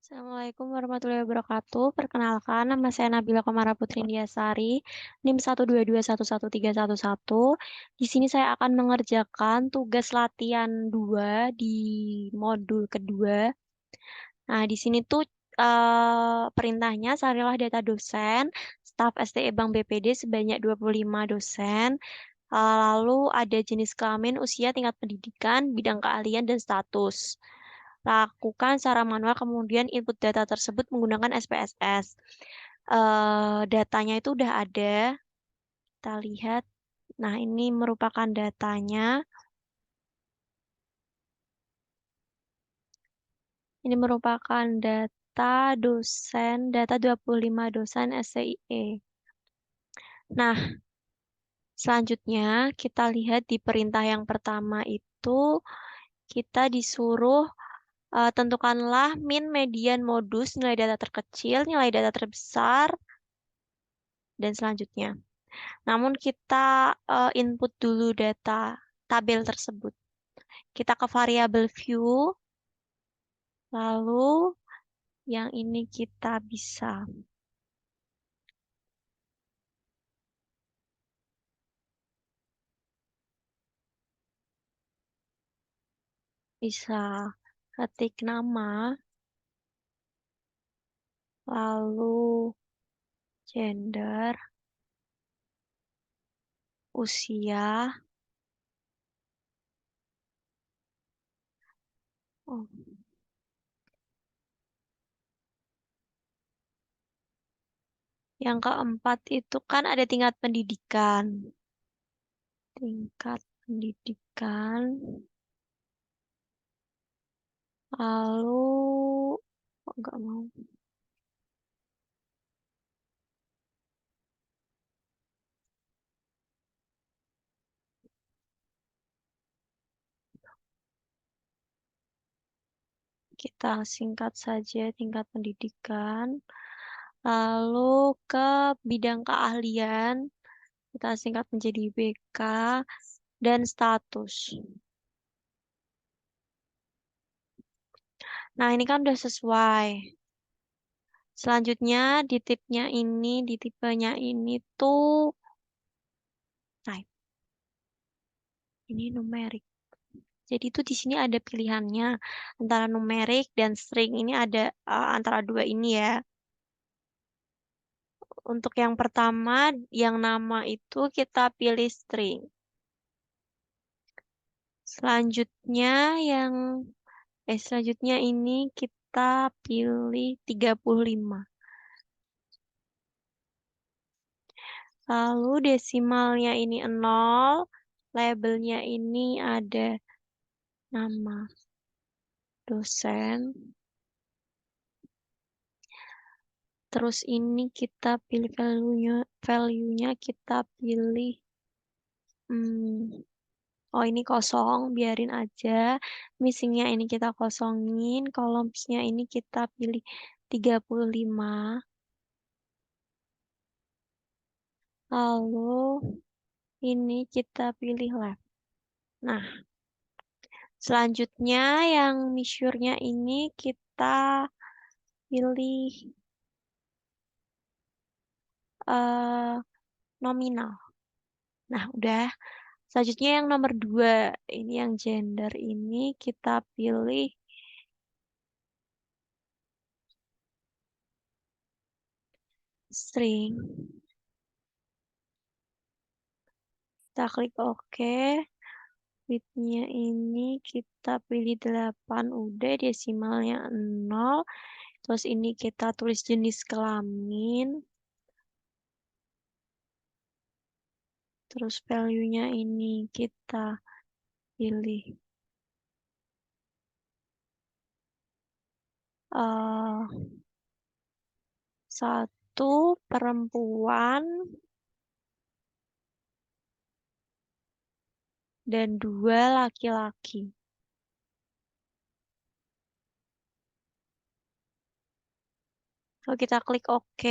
Assalamualaikum warahmatullahi wabarakatuh. Perkenalkan, nama saya Nabila Komara Putri Indiasari, NIM 122111311. Di sini saya akan mengerjakan tugas latihan 2 di modul kedua. Nah, di sini tuh perintahnya carilah data dosen, staf STE Bank BPD sebanyak 25 dosen. Lalu ada jenis kelamin, usia, tingkat pendidikan, bidang keahlian, dan status. Lakukan secara manual, kemudian input data tersebut menggunakan SPSS. Datanya itu udah ada. Kita lihat. Nah, ini merupakan datanya. Ini merupakan data dosen, data 25 dosen SCIE. Nah, selanjutnya kita lihat di perintah yang pertama itu kita disuruh tentukanlah min, median, modus, nilai data terkecil, nilai data terbesar, dan selanjutnya. Namun kita input dulu data tabel tersebut. Kita ke variabel view, lalu yang ini kita bisa ketik nama, lalu gender, usia, oh, yang keempat itu kan ada tingkat pendidikan. Tingkat pendidikan. Lalu, kok nggak mau? Kita singkat saja tingkat pendidikan. Lalu ke bidang keahlian, kita singkat menjadi BK, dan status. Nah, ini kan udah sesuai. Selanjutnya di tipenya ini tuh type. Ini numerik. Jadi itu di sini ada pilihannya antara numerik dan string. Ini ada antara dua ini ya. Untuk yang pertama, yang nama itu kita pilih string. Selanjutnya ini kita pilih 35. Lalu desimalnya ini 0, labelnya ini ada nama dosen. Terus ini kita pilih value-nya kita pilih oh ini kosong, biarin aja. Missingnya ini kita kosongin, columns-nya ini kita pilih 35. Lalu ini kita pilih left. Nah, selanjutnya yang measure-nya ini kita pilih nominal. Nah, udah. Selanjutnya yang nomor 2, ini yang gender ini kita pilih string. Kita klik OK. Width-nya ini kita pilih 8, udah desimalnya 0. Terus ini kita tulis jenis kelamin. Terus value-nya ini kita pilih 1 perempuan dan 2 laki-laki. Kalau kita klik OK.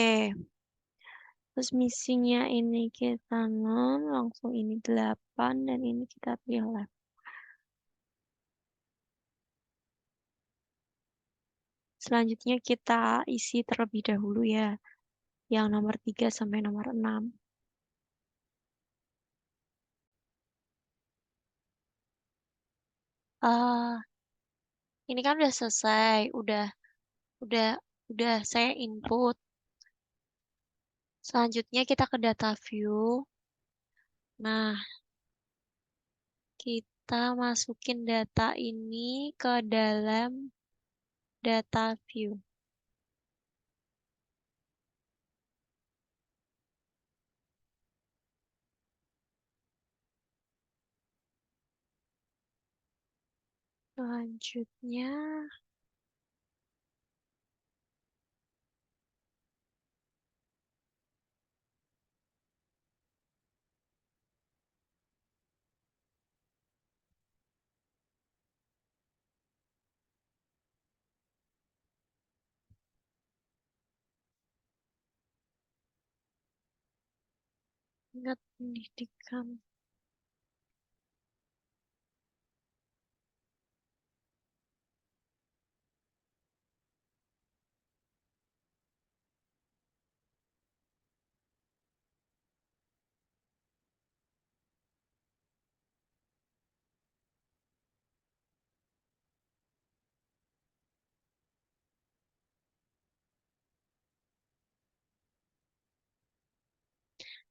Terus missingnya ini kita 0, langsung ini 8, dan ini kita pilih left. Selanjutnya kita isi terlebih dahulu ya, yang nomor 3 sampai nomor 6. Ah, ini kan udah selesai, udah udah saya input. Selanjutnya kita ke data view. Nah, kita masukin data ini ke dalam data view. Selanjutnya, ingat pendidikan.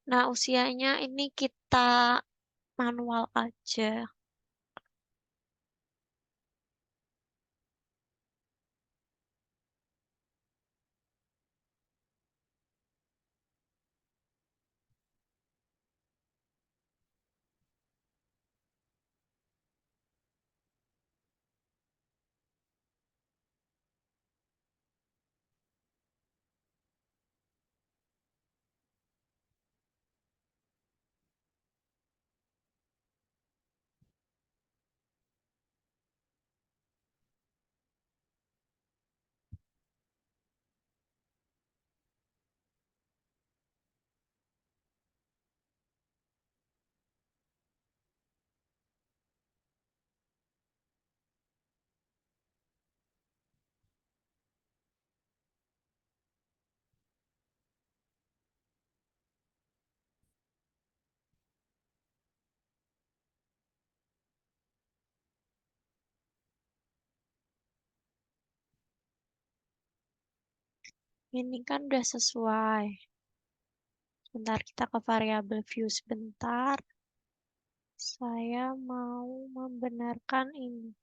Nah, usianya ini kita manual aja. Ini kan udah sesuai. Sebentar, kita ke variabel view sebentar. Saya mau membenarkan ini.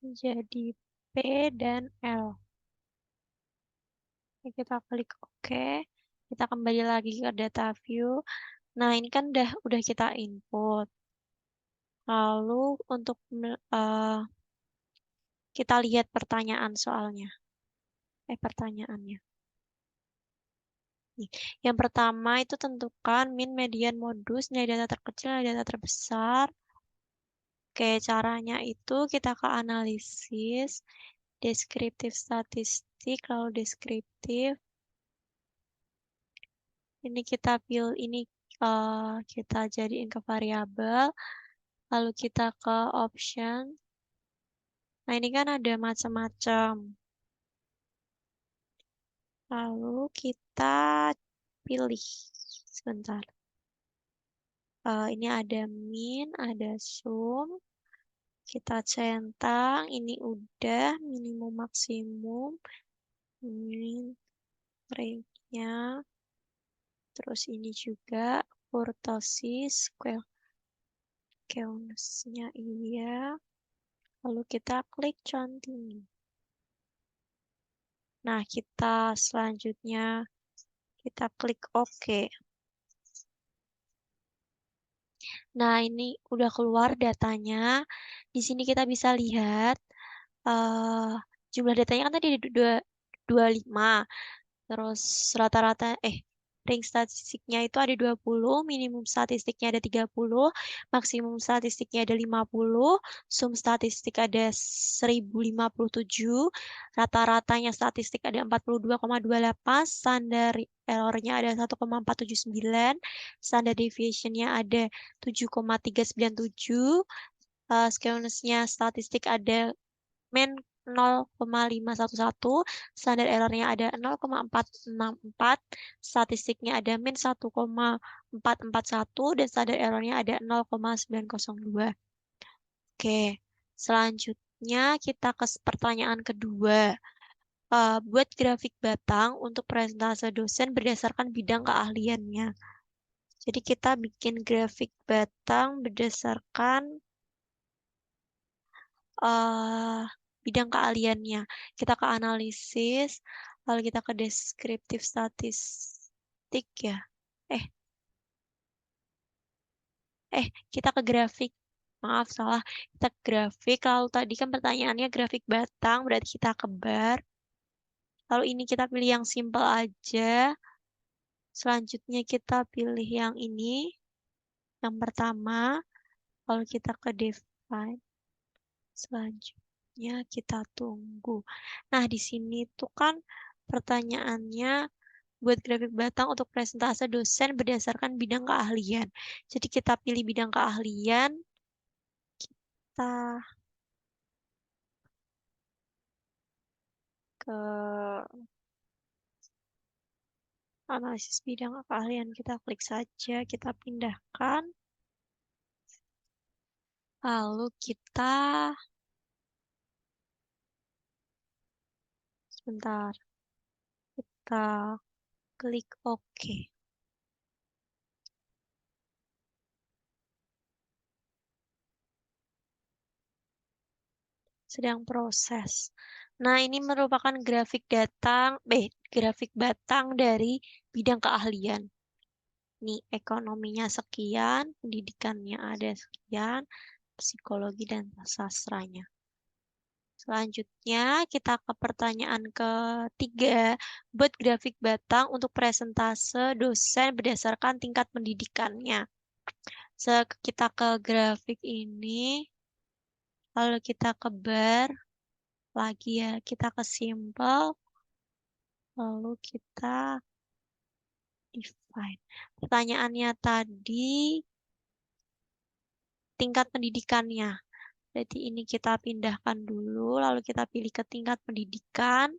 Jadi P dan L. Oke, kita klik OK. Kita kembali lagi ke data view. Nah, ini kan udah kita input. Lalu untuk kita lihat pertanyaan soalnya. Pertanyaannya. Nih, yang pertama itu tentukan min, median, modus, nilai data terkecil, nilai data terbesar. Oke, caranya itu kita ke analisis, deskriptif statistik, lalu deskriptif. Ini kita pilih, ini kita jadiin ke variabel. Lalu kita ke option. Nah, ini kan ada macam-macam. Lalu kita pilih. Sebentar. Ini ada min, ada sum. Kita centang, ini udah minimum maksimum, min range-nya, terus ini juga kurtosis, nya iya, lalu kita klik continue. Nah, kita selanjutnya kita klik OK. Nah, ini udah keluar datanya. Di sini kita bisa lihat jumlah datanya kan tadi 25. Terus rata-rata Range statistiknya itu ada 20, minimum statistiknya ada 30, maksimum statistiknya ada 50, sum statistik ada 1057, rata-ratanya statistik ada 42,28, standar errornya ada 1,479, standar deviationnya ada 7,397, skewness-nya statistik ada min 0,511, standar errornya ada 0,464, statistiknya ada min 1,441, dan standar errornya ada 0,902. Oke, selanjutnya kita ke pertanyaan kedua. Buat grafik batang untuk presentase dosen berdasarkan bidang keahliannya. Jadi kita bikin grafik batang berdasarkan bidang keahliannya. Kita ke analisis, lalu kita ke deskriptif statistik ya. Kita ke grafik. Maaf, salah. Kita ke grafik, lalu tadi kan pertanyaannya grafik batang, berarti kita ke bar. Lalu ini kita pilih yang simple aja. Selanjutnya kita pilih yang ini. Yang pertama, lalu kita ke define. Selanjutnya kita tunggu. Nah, di sini tuh kan pertanyaannya buat grafik batang untuk presentase dosen berdasarkan bidang keahlian. Jadi kita pilih bidang keahlian, kita ke analisis bidang keahlian, kita klik saja, kita pindahkan. Lalu kita sebentar. Kita klik OK. Sedang proses. Nah, ini merupakan grafik batang dari bidang keahlian. Nih, ekonominya sekian, pendidikannya ada sekian, psikologi dan sastranya. Selanjutnya, kita ke pertanyaan ketiga. Buat grafik batang untuk presentase dosen berdasarkan tingkat pendidikannya. Kita ke grafik ini, lalu kita ke bar, lagi ya, kita ke simple, lalu kita define. Pertanyaannya tadi, tingkat pendidikannya. Jadi ini kita pindahkan dulu, lalu kita pilih ke tingkat pendidikan,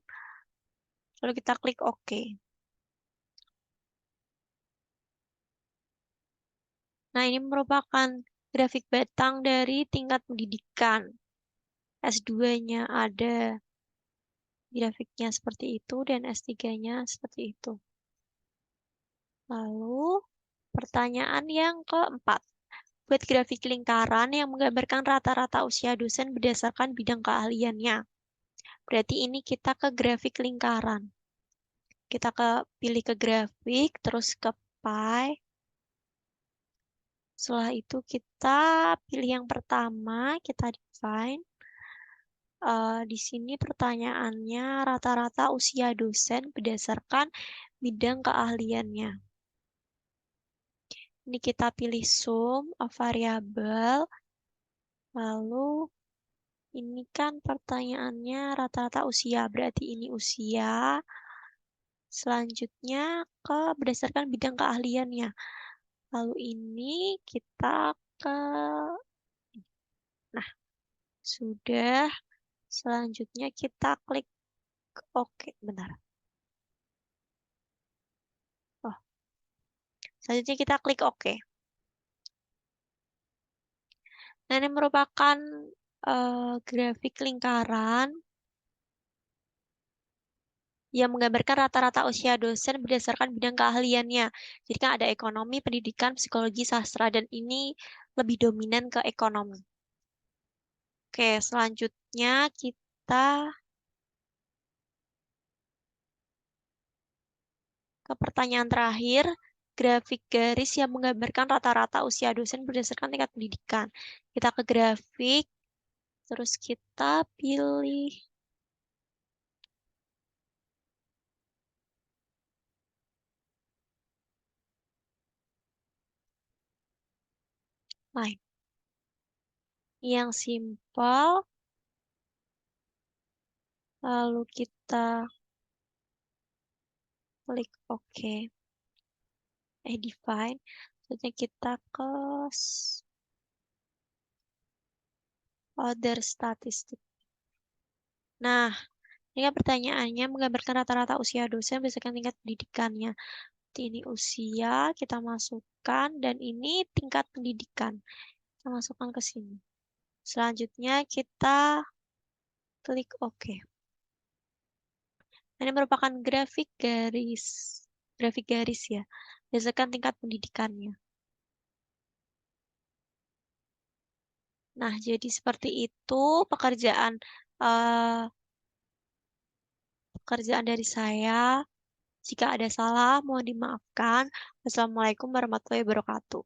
lalu kita klik OK. Nah, ini merupakan grafik batang dari tingkat pendidikan. S2-nya ada grafiknya seperti itu, dan S3-nya seperti itu. Lalu, pertanyaan yang keempat. Buat grafik lingkaran yang menggambarkan rata-rata usia dosen berdasarkan bidang keahliannya. Berarti ini kita ke grafik lingkaran. Kita pilih ke grafik, terus ke pie. Setelah itu kita pilih yang pertama, kita define. Di sini pertanyaannya rata-rata usia dosen berdasarkan bidang keahliannya. Ini kita pilih sum, variabel. Lalu ini kan pertanyaannya rata-rata usia, berarti ini usia. Selanjutnya berdasarkan bidang keahliannya. Lalu ini kita ke... Nah, sudah. Selanjutnya kita klik OK. Benar. Oh. Selanjutnya kita klik OK. Nah, ini merupakan grafik lingkaran yang menggambarkan rata-rata usia dosen berdasarkan bidang keahliannya. Jadi kan ada ekonomi, pendidikan, psikologi, sastra, dan ini lebih dominan ke ekonomi. Oke, selanjutnya kita ke pertanyaan terakhir, grafik garis yang menggambarkan rata-rata usia dosen berdasarkan tingkat pendidikan. Kita ke grafik, terus kita pilih Define. Yang simpel, lalu kita klik OK. Define. Selanjutnya kita ke other statistik. Nah, ini kan pertanyaannya menggambarkan rata-rata usia dosen berdasarkan tingkat pendidikannya. Ini usia, kita masukkan, dan ini tingkat pendidikan. Kita masukkan ke sini. Selanjutnya kita klik OK. Ini merupakan grafik garis ya, berdasarkan tingkat pendidikannya. Nah, jadi seperti itu pekerjaan dari saya. Jika ada salah, mohon dimaafkan. Wassalamualaikum warahmatullahi wabarakatuh.